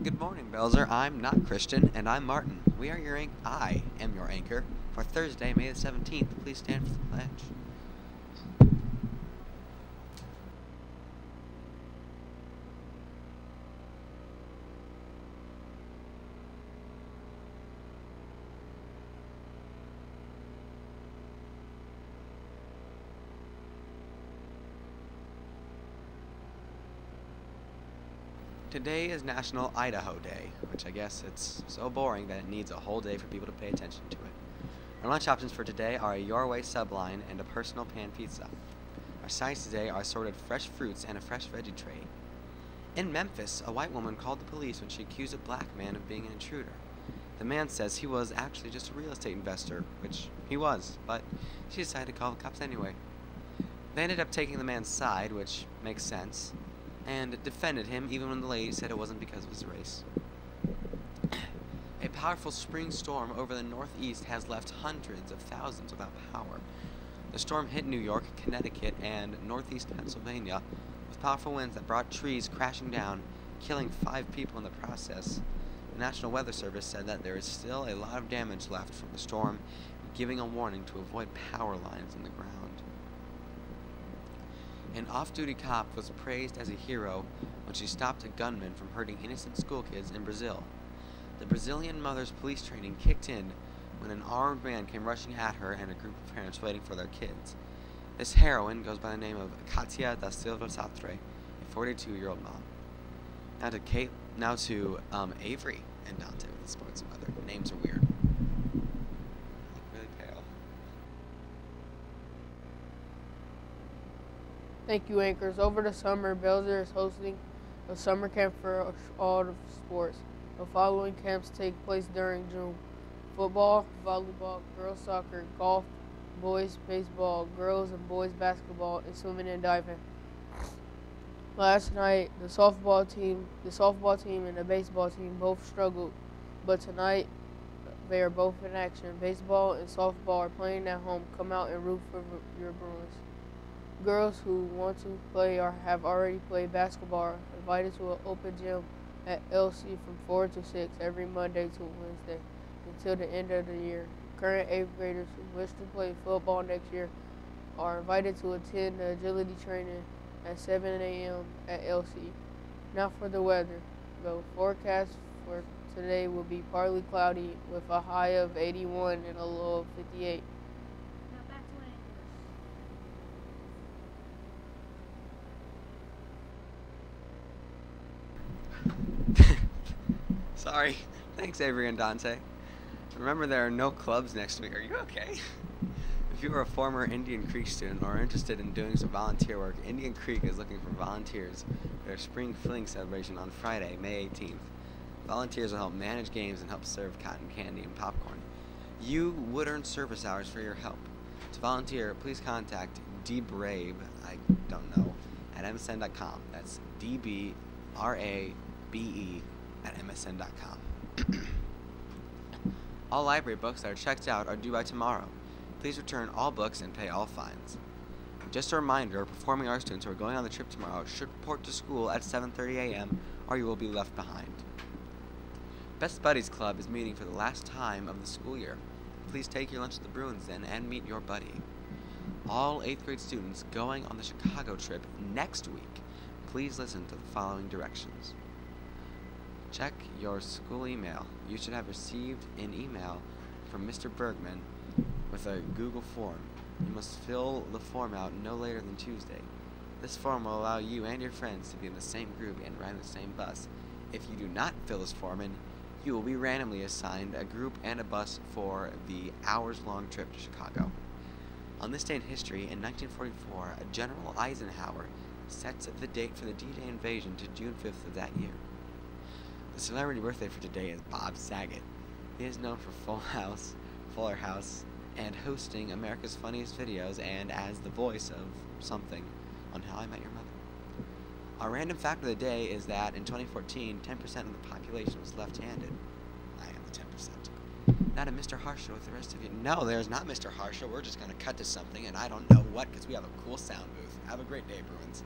Good morning, Belzer. I'm not Christian, and I'm Martin. I am your anchor for Thursday, May the 17th. Please stand for the pledge. Today is National Idaho Day, which I guess it's so boring that it needs a whole day for people to pay attention to it. Our lunch options for today are a Your Way subline and a personal pan pizza. Our sides today are assorted fresh fruits and a fresh veggie tray. In Memphis, a white woman called the police when she accused a black man of being an intruder. The man says he was actually just a real estate investor, which he was, but she decided to call the cops anyway. They ended up taking the man's side, which makes sense, and defended him even when the lady said it wasn't because of his race. A powerful spring storm over the northeast has left hundreds of thousands without power. The storm hit New York, Connecticut, and northeast Pennsylvania with powerful winds that brought trees crashing down, killing 5 people in the process. The National Weather Service said that there is still a lot of damage left from the storm, giving a warning to avoid power lines in the ground. An off-duty cop was praised as a hero when she stopped a gunman from hurting innocent schoolkids in Brazil. The Brazilian mother's police training kicked in when an armed man came rushing at her and a group of parents waiting for their kids. This heroine goes by the name of Katia da Silva Satre, a 42-year-old mom. Now to Avery and Dante with the sports and weather. Names are weird. Really pale. Thank you, anchors. Over the summer, Belzer is hosting a summer camp for all the sports. The following camps take place during June: football, volleyball, girls soccer, golf, boys baseball, girls and boys basketball, and swimming and diving. Last night, the softball team and the baseball team both struggled, but tonight they are both in action. Baseball and softball are playing at home. Come out and root for your Bruins. Girls who want to play or have already played basketball are invited to an open gym at LC from 4 to 6 every Monday to Wednesday until the end of the year. Current 8th graders who wish to play football next year are invited to attend the agility training at 7 a.m. at LC. Now for the weather. The forecast for today will be partly cloudy with a high of 81 and a low of 58. Sorry. Thanks, Avery and Dante. Remember, there are no clubs next week. Are you okay? If you are a former Indian Creek student or interested in doing some volunteer work, Indian Creek is looking for volunteers for their spring fling celebration on Friday, May 18th. Volunteers will help manage games and help serve cotton candy and popcorn. You would earn service hours for your help. To volunteer, please contact dbrabe, I don't know, at msn.com. That's dbrabe at msn.com. All library books that are checked out are due by tomorrow. Please return all books and pay all fines. Just a reminder, performing arts students who are going on the trip tomorrow should report to school at 7:30 a.m. or you will be left behind. Best Buddies Club is meeting for the last time of the school year. Please take your lunch to the Bruins then and meet your buddy. All 8th grade students going on the Chicago trip next week, please listen to the following directions. Check your school email. You should have received an email from Mr. Bergman with a Google form. You must fill the form out no later than Tuesday. This form will allow you and your friends to be in the same group and ride the same bus. If you do not fill this form in, you will be randomly assigned a group and a bus for the hours-long trip to Chicago. On this day in history, in 1944, General Eisenhower sets the date for the D-Day invasion to June 5th of that year. The celebrity birthday for today is Bob Saget. He is known for Fuller House, and hosting America's Funniest Videos and as the voice of something on How I Met Your Mother. Our random fact of the day is that in 2014, 10% of the population was left-handed. I am the 10%. Not a Mr. Harsha with the rest of you. No, there's not Mr. Harsha. We're just going to cut to something, and I don't know what, because we have a cool sound booth. Have a great day, Bruins.